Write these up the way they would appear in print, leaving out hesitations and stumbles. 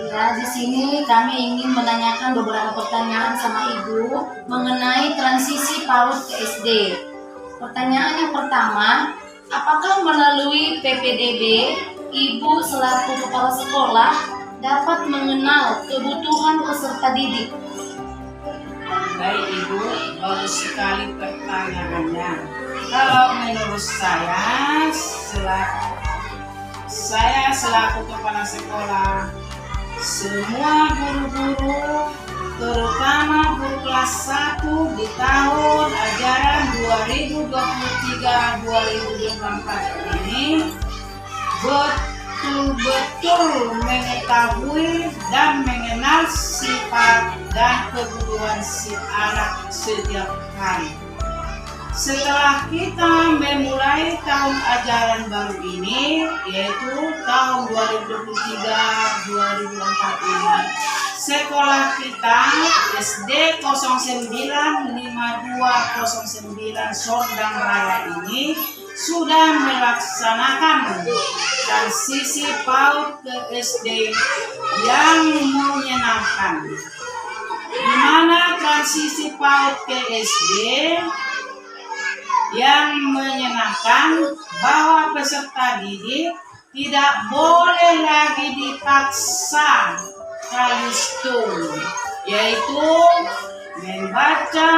Ya, di sini kami ingin menanyakan beberapa pertanyaan sama Ibu mengenai transisi PAUD ke SD. Pertanyaan yang pertama, apakah melalui PPDB, Ibu selaku kepala sekolah dapat mengenal kebutuhan peserta didik? Baik Ibu, bagus sekali pertanyaannya. Kalau menurut saya selaku kepala sekolah, semua guru-guru, terutama guru kelas 1 di tahun ajaran 2023-2024 ini betul-betul mengetahui dan mengenal sifat dan kebutuhan si anak setiap hari. Setelah kita memulai tahun ajaran baru ini, yaitu tahun 2023-2024 ini, sekolah kita SD 095209 Sordang Raya ini sudah melaksanakan transisi PAUD ke SD yang menyenangkan. Di mana transisi PAUD ke SD yang menyenangkan bahwa peserta didik tidak boleh lagi dipaksa kalistung, yaitu membaca,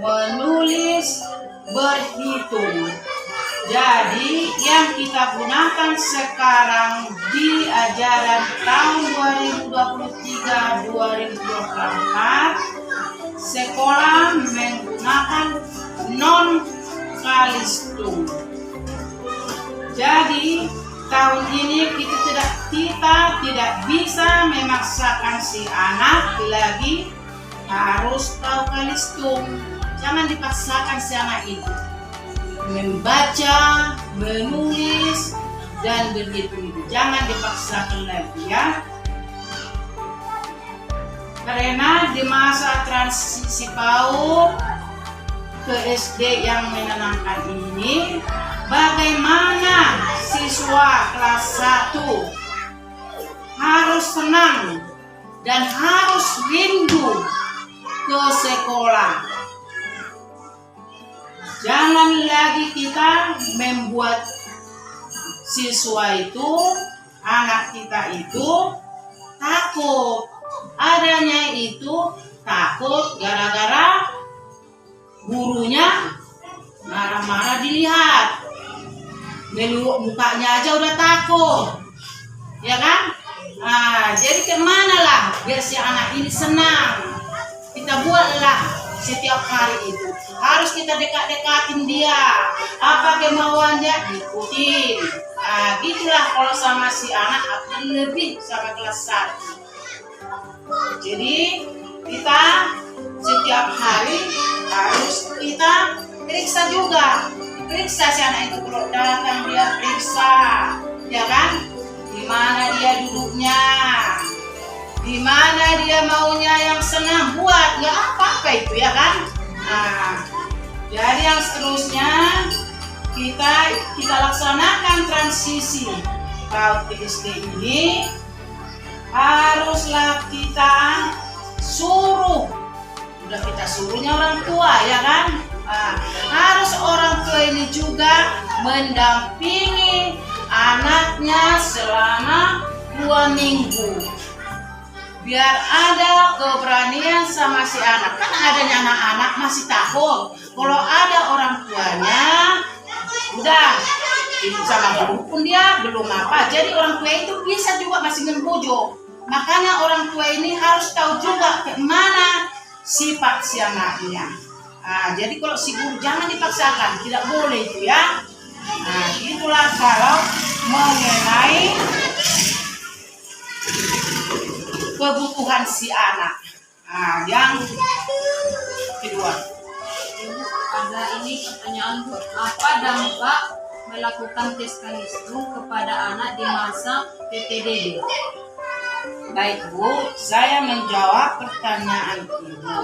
menulis, berhitung. Jadi yang kita gunakan sekarang di ajaran tahun 2023-2024, sekolah menggunakan non-kalistung. Jadi tahun ini kita tidak bisa memaksakan si anak lagi harus tahu kalistung. Jangan dipaksakan si anak itu membaca, menulis, dan berhitung. Jangan dipaksakan lagi ya. Karena di masa transisi PAUD ke SD yang menenangkan ini, bagaimana siswa kelas 1 harus senang dan harus rindu ke sekolah. Jangan lagi kita membuat siswa itu, anak kita itu takut. Adanya itu takut gara-gara gurunya marah-marah dilihat. Meluk mukanya aja udah takut. Ya kan? Nah, jadi kemana lah biar si anak ini senang. Kita buatlah setiap hari itu. Harus kita dekat-dekatin dia. Apa kemauannya ikutin. Nah, gitulah kalau sama si anak akan lebih sama kelas 1. Jadi kita setiap hari harus kita periksa juga. Periksa si anak itu kalau datang dia periksa. Ya kan? Di mana dia duduknya. Di mana dia maunya yang senang buat. Nggak apa-apa itu ya kan? Nah, jadi yang seterusnya kita laksanakan transisi PAUD ke SD ini, haruslah kita suruh, udah kita suruhnya orang tua ya kan? Nah, harus orang tua ini juga mendampingi anaknya selama 2 minggu. Biar ada keberanian sama si anak. Kan adanya anak-anak masih takut. Kalau ada orang tuanya, udah sama guru pun dia belum apa. Jadi orang tua itu bisa juga masih membujuk. Makanya orang tua ini harus tahu juga kemana sifat si anaknya. Nah, jadi kalau si guru jangan dipaksakan, tidak boleh itu ya. Nah, itulah kalau mengenai kebutuhan si anak. Nah, yang kedua, Ada ini pertanyaan Bu, apa dampak melakukan tes kalistung kepada anak di masa PPDB? baik Bu, saya menjawab pertanyaan Ibu.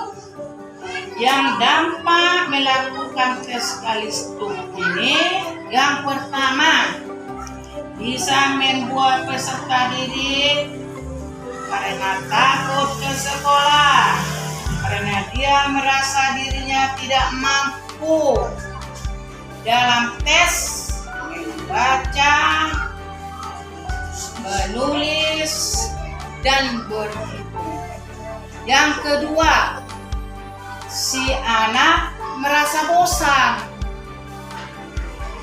Yang dampak melakukan tes kalistung ini, yang pertama bisa membuat peserta didik karena takut ke sekolah, karena dia merasa dirinya tidak mampu dalam tes membaca, menulis, dan berhitung. Yang kedua, si anak merasa bosan.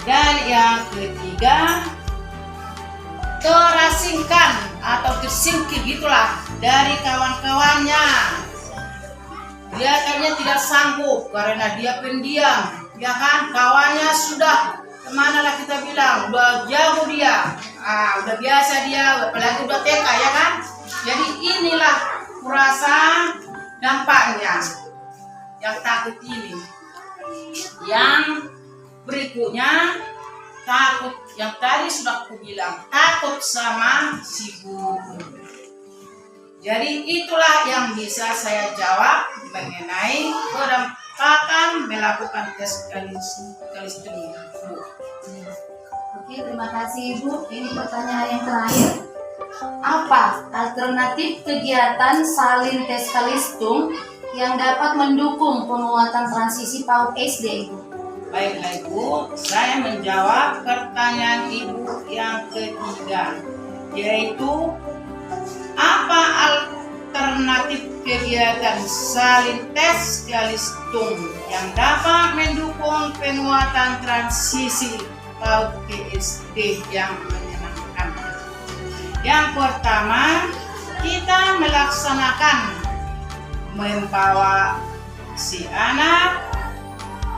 Dan yang ketiga, terasingkan atau tersingkir gitulah dari kawan-kawannya. Dia kayaknya tidak sanggup karena dia pendiam, ya kan? Kawannya sudah kemana lah kita bilang, udah jauh dia, udah biasa dia, apalagi udah TK, ya kan? Jadi inilah kurasa dampaknya yang takut ini. Yang berikutnya, takut yang tadi sudah aku bilang, takut sama si guru. Jadi itulah yang bisa saya jawab mengenai perempakan melakukan tes kalistung. Oke, terima kasih Ibu. Ini pertanyaan yang terakhir. Apa alternatif kegiatan salin tes kalistung yang dapat mendukung penguatan transisi PAUD SD, Ibu? Baiklah Ibu, saya menjawab pertanyaan Ibu yang ketiga, yaitu apa alternatif kegiatan salin tes kalistung yang dapat mendukung penguatan transisi PAUD ke SD yang menyenangkan. Yang pertama, kita melaksanakan membawa si anak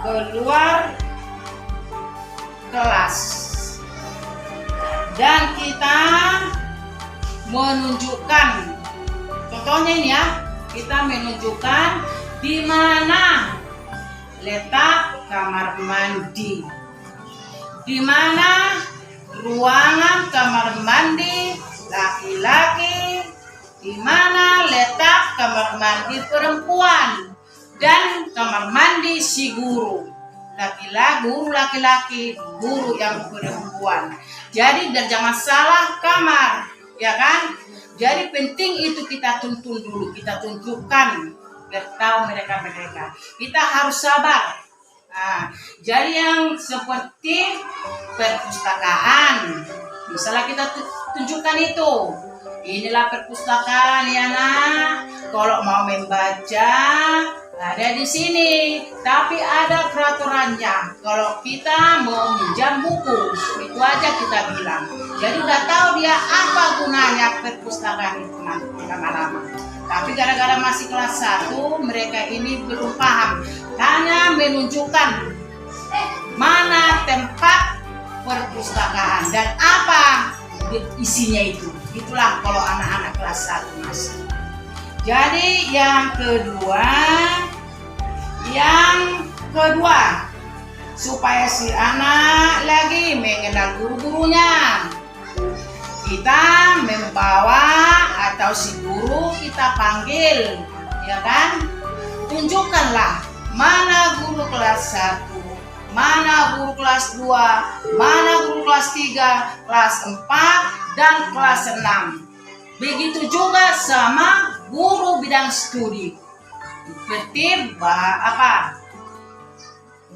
keluar kelas dan kita menunjukkan, contohnya ini ya, kita menunjukkan di mana letak kamar mandi, di mana ruangan kamar mandi laki-laki, di mana letak kamar mandi perempuan, dan kamar mandi si guru laki-laki, guru yang perempuan. Jadi dan jangan salah kamar, ya kan? Jadi penting itu kita tuntun dulu, kita tunjukkan biar tahu mereka. Kita harus sabar. Nah, jadi yang seperti perpustakaan, misalnya kita tunjukkan itu. Inilah perpustakaan ya nak. Kalau mau membaca ada di sini, tapi ada peraturannya. Kalau kita mau minjam buku, itu aja kita bilang. Jadi udah tahu dia apa gunanya perpustakaan itu nanti lama-lama. Tapi gara-gara masih kelas 1, mereka ini belum paham. Hanya menunjukkan mana tempat perpustakaan dan apa isinya itu. Itulah kalau anak-anak kelas 1 masih. Jadi yang kedua, supaya si anak lagi mengenal guru-gurunya, kita membawa atau si guru kita panggil, ya kan? Tunjukkanlah mana guru kelas 1, mana guru kelas 2, mana guru kelas 3, kelas 4, dan kelas 6. Begitu juga sama guru bidang studi. Seperti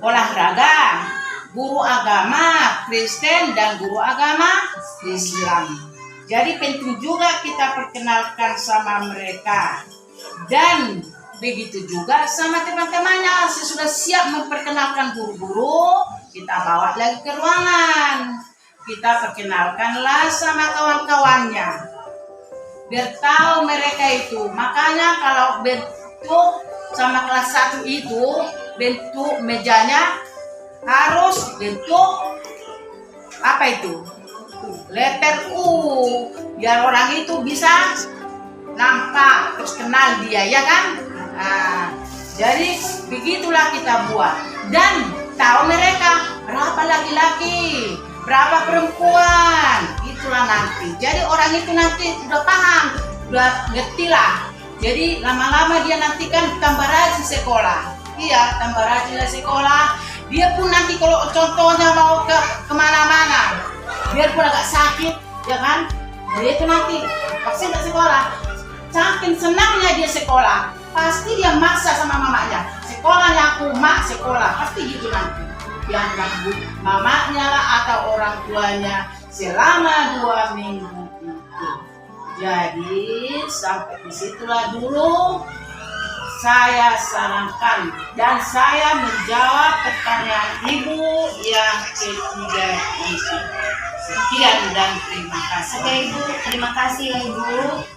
olahraga, guru agama Kristen dan guru agama Islam. Jadi penting juga kita perkenalkan sama mereka. Dan begitu juga sama teman-temannya. Sesudah siap memperkenalkan guru-guru, kita bawa lagi ke ruangan. Kita perkenalkanlah sama kawan-kawannya, biar tahu mereka itu. Makanya kalau bentuk sama kelas 1 itu, bentuk mejanya harus bentuk apa itu? Letter U, biar orang itu bisa nampak terus kenal dia, ya kan? Nah, jadi begitulah kita buat. Dan tahu mereka berapa laki-laki, berapa perempuan, itulah nanti. Jadi orang itu nanti udah paham, udah ngerti lah. Jadi lama-lama dia nanti kan tambah rajin sekolah. Iya, tambah rajin sekolah. Dia pun nanti kalau contohnya mau kemana-mana, biarpun agak sakit, ya kan? Dia itu nanti vaksin ke sekolah. saking senangnya dia sekolah, pasti dia maksa sama mamanya. Sekolahnya aku, mak sekolah, pasti gitu nanti. Yang ganggu mamanya lah atau orang tuanya selama 2 minggu itu. Jadi sampai disitulah dulu saya sarankan dan saya menjawab pertanyaan ibu yang ketiga itu. Sekian dan terima kasih. Oke Ibu, terima kasih ya Ibu.